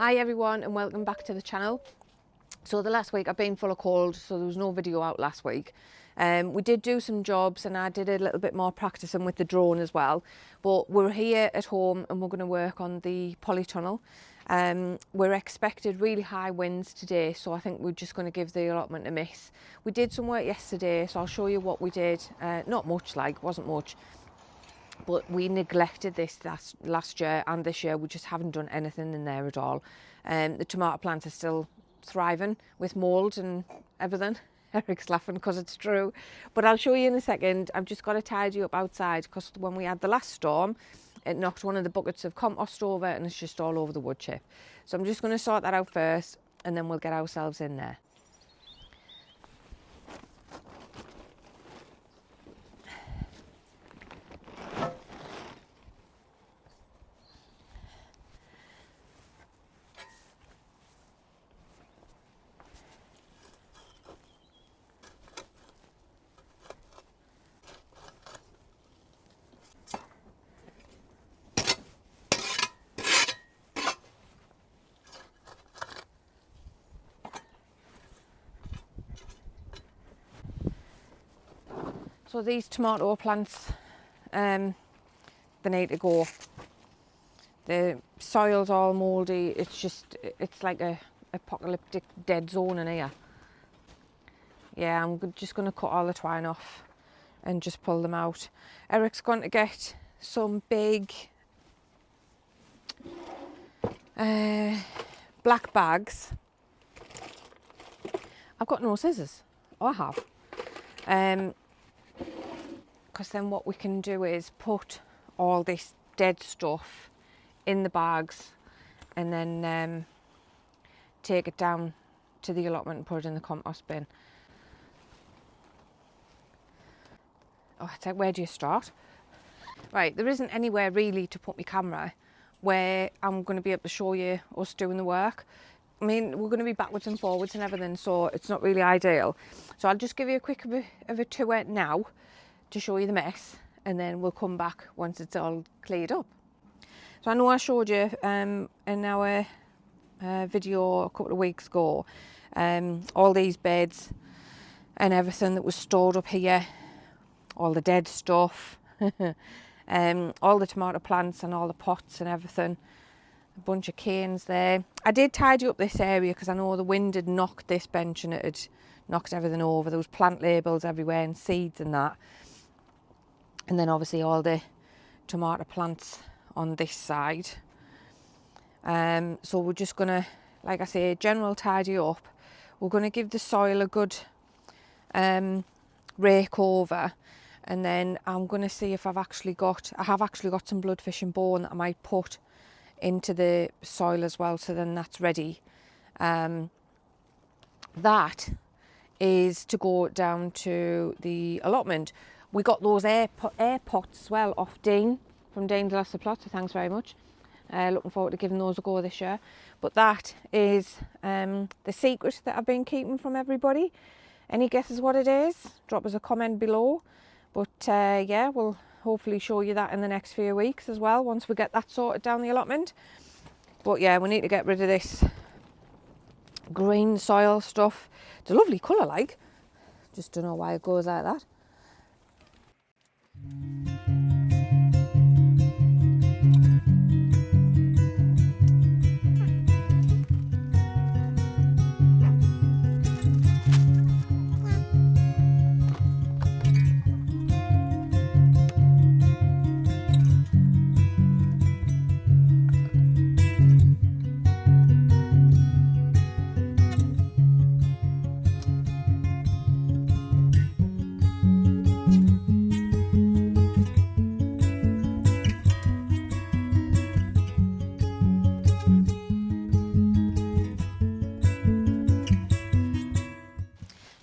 Hi everyone and welcome back to the channel. So the last week I've been full of cold, so there was no video out last week. We did do some jobs and I did a little bit more practicing with the drone as well, but we're here at home and we're going to work on the polytunnel. We're expected really high winds today, so I think we're just going to give the allotment a miss. We did some work yesterday, so I'll show you what we did. Not much, wasn't much. But we neglected this last year, and this year we just haven't done anything in there at all. The tomato plants are still thriving with mould and everything. Eric's laughing because it's true. But I'll show you in a second. I've just got to tidy up outside because when we had the last storm, it knocked one of the buckets of compost over and it's just all over the wood chip. So I'm just going to sort that out first and then we'll get ourselves in there. So these tomato plants, they need to go. The soil's all mouldy. It's like a apocalyptic dead zone in here. Yeah, I'm just going to cut all the twine off and just pull them out. Eric's going to get some big black bags. I've got no scissors. Oh, I have. Because then what we can do is put all this dead stuff in the bags and then take it down to the allotment and put it in the compost bin. Oh, it's like, where do you start? Right, there isn't anywhere really to put my camera where I'm going to be able to show you us doing the work. I mean, we're going to be backwards and forwards and everything, so it's not really ideal. So I'll just give you a quick of a tour now to show you the mess, and then we'll come back once it's all cleared up. So I know I showed you in our video a couple of weeks ago all these beds and everything that was stored up here, all the dead stuff, all the tomato plants and all the pots and everything, a bunch of canes there. I did tidy up this area because I know the wind had knocked this bench and it had knocked everything over. There was plant labels everywhere and seeds and that. And then obviously all the tomato plants on this side. So we're just gonna, like I say, general tidy up. We're gonna give the soil a good rake over, and then I'm gonna see if I have actually got some bloodfish and bone that I might put into the soil as well. So then that's ready. That is to go down to the allotment. We got those air pots as well off Dean, from Dean's Lost the Plot, so thanks very much. Looking forward to giving those a go this year. But that is the secret that I've been keeping from everybody. Any guesses what it is? Drop us a comment below. But yeah, we'll hopefully show you that in the next few weeks as well, once we get that sorted down the allotment. But yeah, we need to get rid of this green soil stuff. It's a lovely colour, just don't know why it goes like that.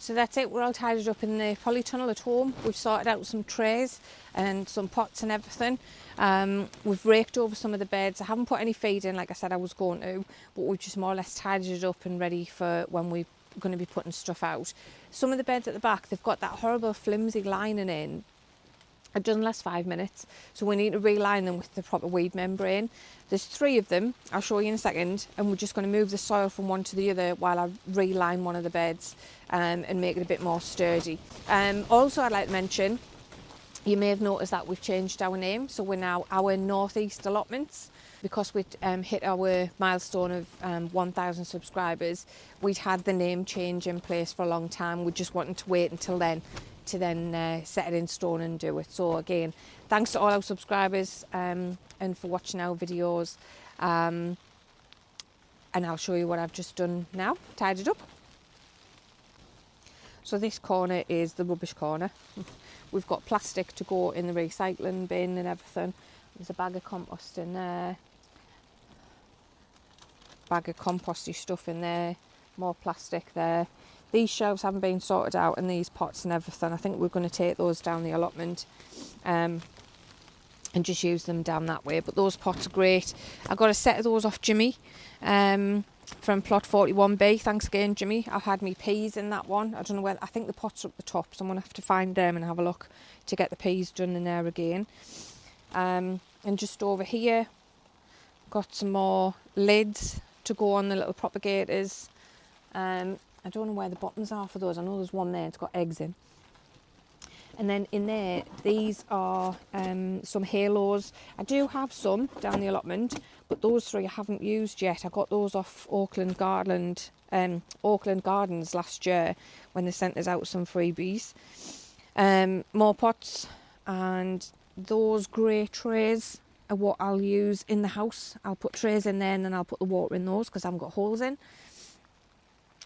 So that's it, we're all tidied up in the polytunnel at home. We've sorted out some trays and some pots and everything. We've raked over some of the beds. I haven't put any feed in like I said I was going to, but we've just more or less tidied it up and ready for when we're going to be putting stuff out. Some of the beds at the back, they've got that horrible flimsy lining in It doesn't last 5 minutes, so we need to reline them with the proper weed membrane. There's 3 of them, I'll show you in a second, and we're just going to move the soil from one to the other while I reline one of the beds and make it a bit more sturdy. Also, I'd like to mention, you may have noticed that we've changed our name, so we're now our Northeast Allotments. Because we'd hit our milestone of 1,000 subscribers, we'd had the name change in place for a long time. We just wanted to wait until then to set it in stone and do it. So again, thanks to all our subscribers and for watching our videos. And I'll show you what I've just done now, tied it up. So this corner is the rubbish corner. We've got plastic to go in the recycling bin and everything. There's a bag of compost in there, bag of composty stuff in there, more plastic there. These shelves haven't been sorted out, and these pots and everything. I think we're going to take those down the allotment and just use them down that way. But those pots are great. I got a set of those off Jimmy from plot 41B. Thanks again, Jimmy. I've had me peas in that one. I don't know where. I think the pots are up the top, so I'm going to have to find them and have a look to get the peas done in there again. And just over here, got some more lids to go on the little propagators. I don't know where the bottoms are for those. I know there's one there, it's got eggs in. And then in there, these are some halos. I do have some down the allotment, but those 3 I haven't used yet. I got those off Auckland Gardens last year when they sent us out some freebies. More pots, and those grey trays are what I'll use in the house. I'll put trays in there and then I'll put the water in those because I haven't got holes in.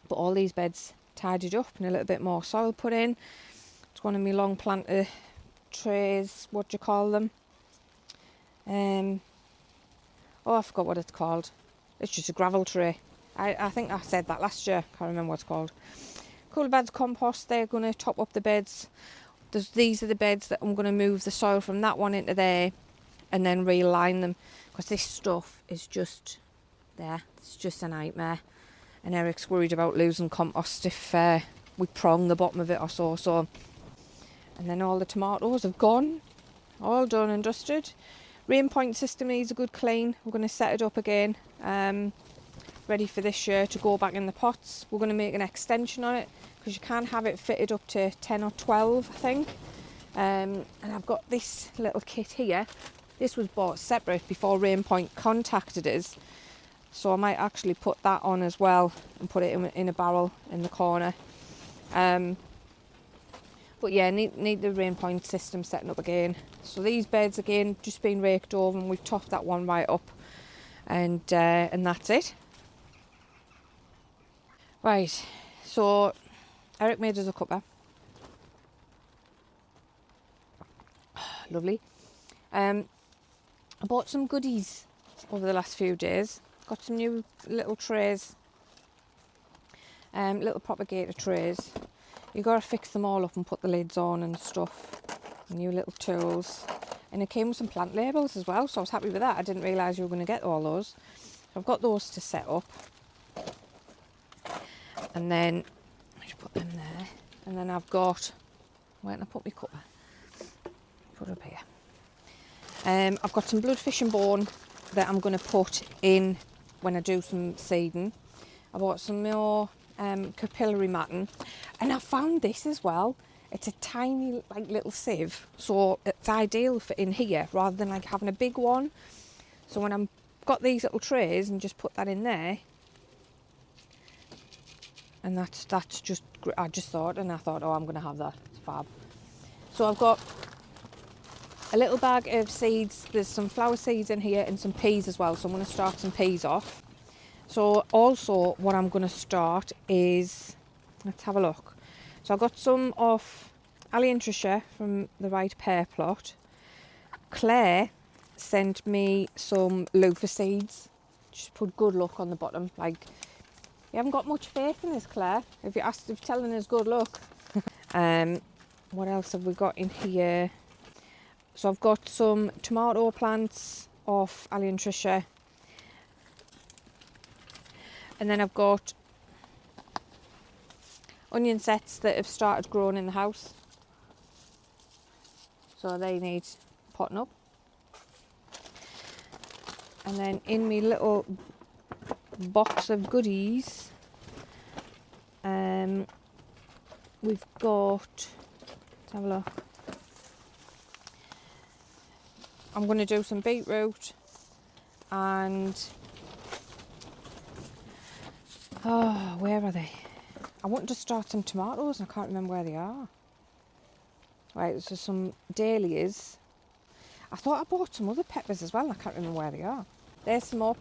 But all these beds tidied up and a little bit more soil put in. It's one of my long planter trays, what do you call them? I forgot what it's called. It's just a gravel tray. I think I said that last year, can't remember what it's called. Couple of beds of compost, they're going to top up the beds. These are the beds that I'm going to move the soil from that one into there and then realign them, because this stuff is just there. It's just a nightmare. And Eric's worried about losing compost if we prong the bottom of it or so. And then all the tomatoes have gone, all done and dusted. RainPoint system needs a good clean. We're going to set it up again, ready for this year to go back in the pots. We're going to make an extension on it because you can have it fitted up to 10 or 12, I think. And I've got this little kit here. This was bought separate before RainPoint contacted us. So I might actually put that on as well and put it in a barrel in the corner. But yeah, need the RainPoint system setting up again. So these beds again just been raked over and we've topped that one right up, and that's it. Right, so Eric made us a cuppa. Lovely. I bought some goodies over the last few days. Got some new little trays, little propagator trays. You've got to fix them all up and put the lids on and stuff. New little tools. And it came with some plant labels as well, so I was happy with that. I didn't realise you were going to get all those. So I've got those to set up. And then, I should put them there. And then I've got, where can I put my cuppa? Put it up here. I've got some bloodfish and bone that I'm going to put in when I do some seeding. I bought some more capillary matting, and I found this as well. It's a tiny little sieve, so it's ideal for in here rather than having a big one. So when I've got these little trays and just put that in there, and that's just, I thought, oh, I'm going to have that. It's fab. So I've got a little bag of seeds. There's some flower seeds in here and some peas as well, so I'm going to start some peas off. So also what I'm going to start is, let's have a look. So I got some of Allotments from the right pear plot. Claire sent me some loofah seeds. Just put good luck on the bottom. You haven't got much faith in this, Claire. If you're telling us good luck. What else have we got in here? So I've got some tomato plants off Allotments. And then I've got onion sets that have started growing in the house. so they need potting up. And then in my little box of goodies, we've got, let's have a look. I'm going to do some beetroot and, oh, where are they? I wanted to start some tomatoes and I can't remember where they are. Right, so some dahlias. I thought I bought some other peppers as well and I can't remember where they are. There's some more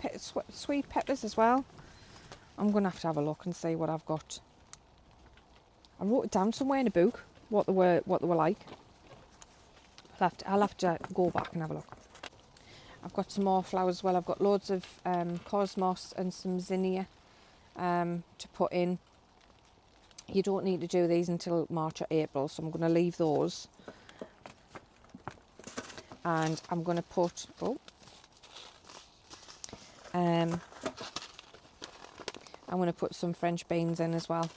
sweet peppers as well. I'm going to have a look and see what I've got. I wrote it down somewhere in a book, what they were like. I'll have to go back and have a look. I've got some more flowers as well. I've got loads of cosmos and some zinnia to put in. You don't need to do these until March or April, so I'm going to leave those. And I'm going to put, I'm going to put some French beans in as well.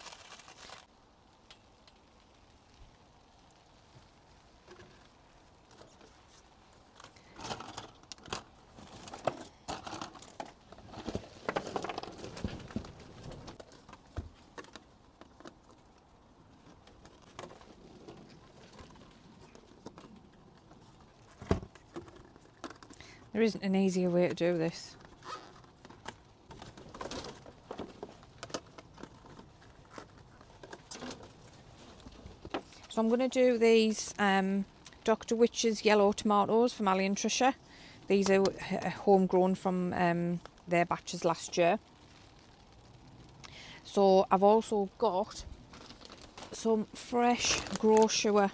There isn't an easier way to do this. So I'm going to do these Dr Wyches yellow tomatoes from Ali and Trisha. These are homegrown from their batches last year. So I've also got some fresh grocery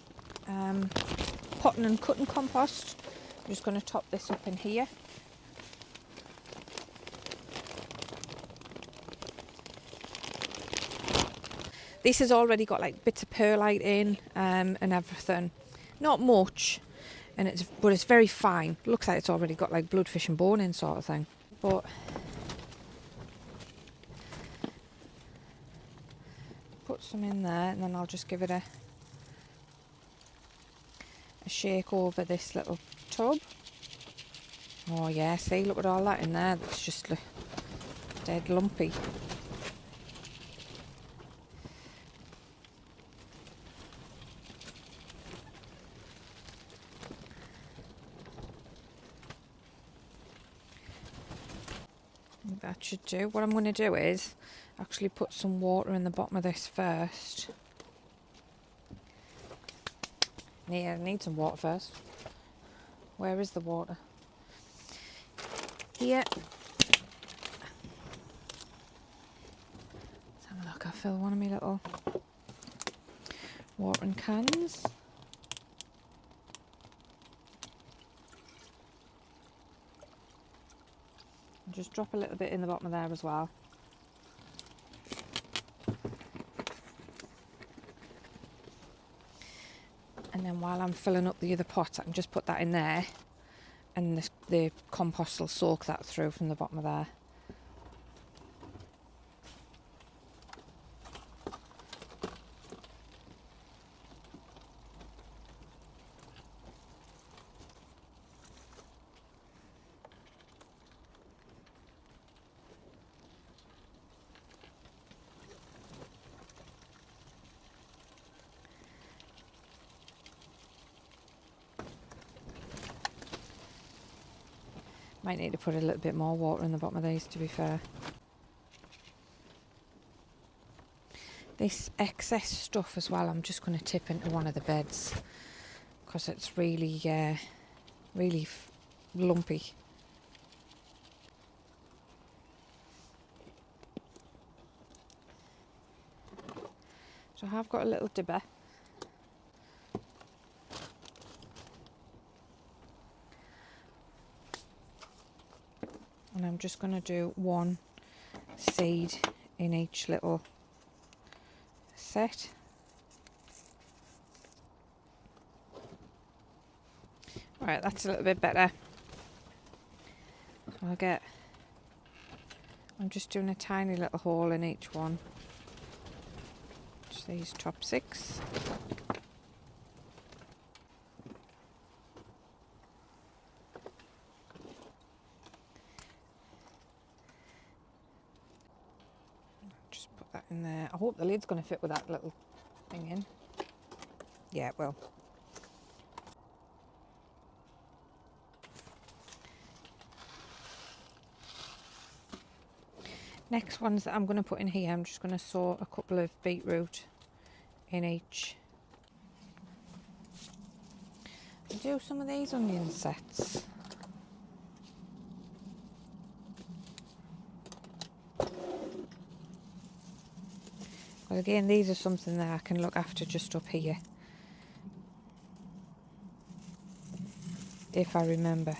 potting and cutting compost. I'm just going to top this up in here. This has already got like bits of perlite in and everything. Not much, but it's very fine. Looks like it's already got like bloodfish and bone in sort of thing. But put some in there and then I'll just give it a shake over this little tub. Oh yeah, see, look at all that in there. That's just dead lumpy. That should do. What I'm going to do is actually put some water in the bottom of this first. Yeah, I need some water first. Where is the water? Here. Let's have a look. I fill one of my little watering cans. And just drop a little bit in the bottom of there as well. And then while I'm filling up the other pot, I can just put that in there and the compost will soak that through from the bottom of there. Might need to put a little bit more water in the bottom of these, to be fair. This excess stuff as well, I'm just going to tip into one of the beds because it's really, really lumpy. So I have got a little dibber. And I'm just going to do one seed in each little set. Right, that's a little bit better. So I'm just doing a tiny little hole in each one. Just these top 6. that in there. I hope the lid's going to fit with that little thing in. Yeah, it will. Next ones that I'm going to put in here, I'm just going to sow a couple of beetroot in each. I'll do some of these onion sets. But again, these are something that I can look after just up here, if I remember.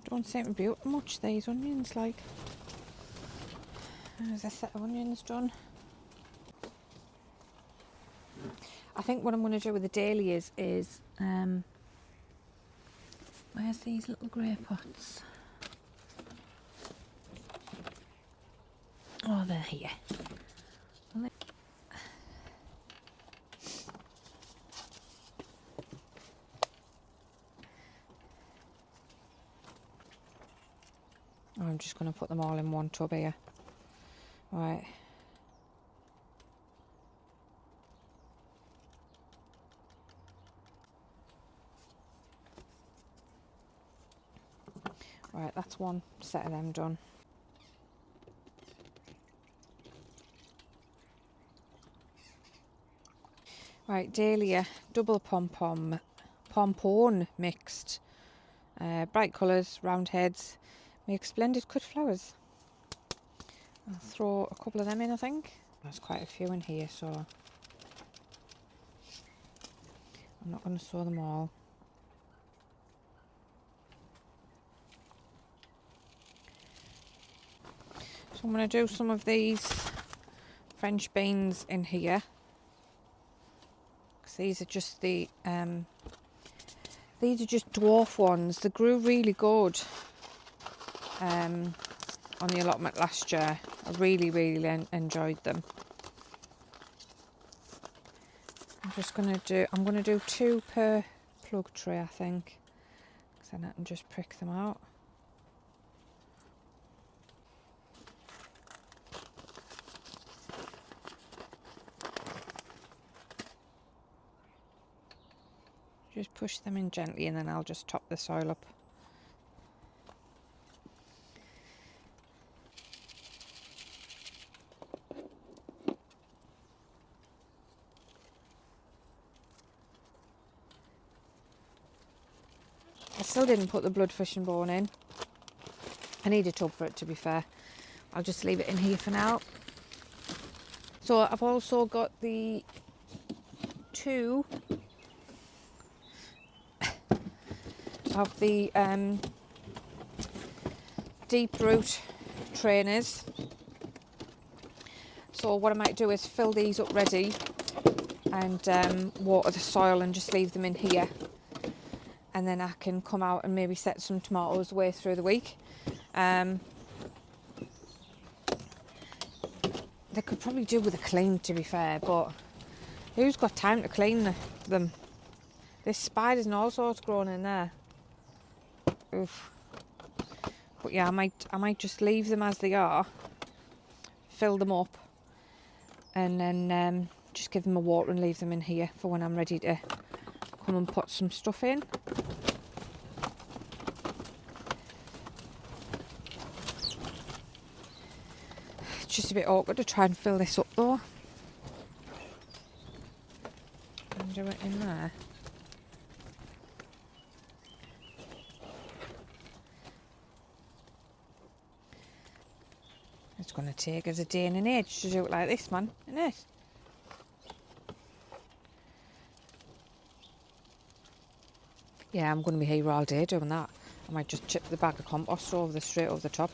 Don't seem to be up much, these onions, like. There's a set of onions done. I think what I'm going to do with the dahlias is, where's these little grey pots? Oh, they're here. I'm just going to put them all in one tub here. Right. Right, that's one set of them done. Right, dahlia, double pompon mixed. Bright colours, round heads, make splendid cut flowers. I'll throw a couple of them in, I think. There's quite a few in here, so I'm not going to sow them all. So I'm going to do some of these French beans in here, because these are just the these are just dwarf ones. They grew really good on the allotment last year. I really enjoyed them. I'm going to do 2 per plug tray, I think, because then I can just prick them out. Just push them in gently and then I'll just top the soil up. I still didn't put the blood fish and bone in. I need a tub for it, to be fair. I'll just leave it in here for now. So I've also got the 2 of the deep root trainers. So what I might do is fill these up ready and water the soil and just leave them in here. And then I can come out and maybe set some tomatoes away through the week. They could probably do with a clean, to be fair, but who's got time to clean them? There's spiders and all sorts growing in there. Oof. But yeah, I might just leave them as they are, fill them up, and then just give them a water and leave them in here for when I'm ready to come and put some stuff in. It's just a bit awkward to try and fill this up though. And do it in there. It's going to take us a day and an age to do it like this, man, isn't it? Yeah, I'm going to be here all day doing that. I might just chip the bag of compost straight over the top.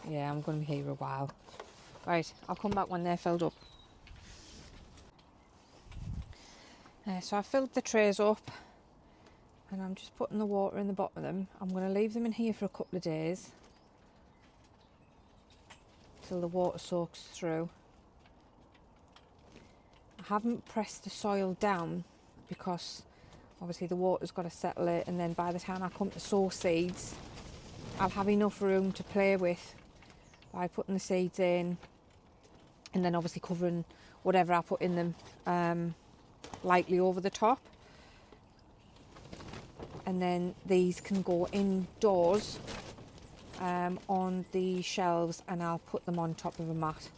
Yeah, I'm going to be here a while. Right, I'll come back when they're filled up. So I've filled the trays up and I'm just putting the water in the bottom of them. I'm going to leave them in here for a couple of days till the water soaks through. I haven't pressed the soil down because obviously the water's got to settle it, and then by the time I come to sow seeds, I'll have enough room to play with by putting the seeds in, and then obviously covering whatever I put in them lightly over the top. And then these can go indoors on the shelves, and I'll put them on top of a mat,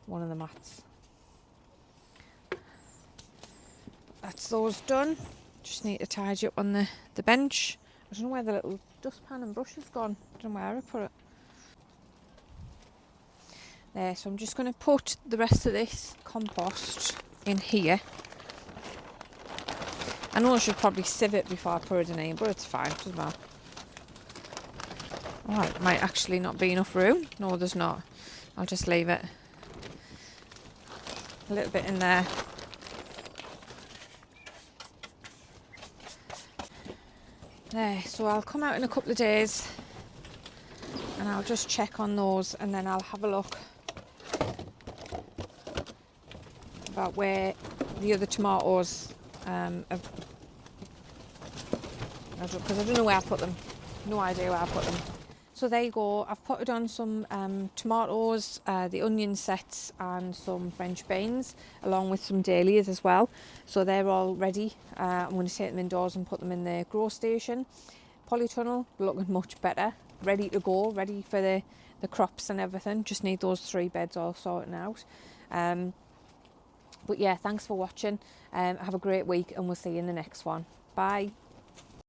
one of the mats. That's those done. Just need to tidy up on the bench. I don't know where the little dustpan and brush has gone. I don't know where I put it. There, so I'm just going to put the rest of this compost in here. I know I should probably sieve it before I put it in here, but it's fine, doesn't matter. Oh, it might actually not be enough room. No, there's not. I'll just leave it. A little bit in there. There, so I'll come out in a couple of days and I'll just check on those, and then I'll have a look about where the other tomatoes have, because I don't know where I put them. No idea where I put them. So there you go. I've potted on some tomatoes, the onion sets, and some French beans, along with some dahlias as well. So they're all ready. I'm going to take them indoors and put them in the grow station. Polytunnel, looking much better. Ready to go, ready for the crops and everything. Just need those 3 beds all sorting out. But yeah, thanks for watching. Have a great week, and we'll see you in the next one. Bye.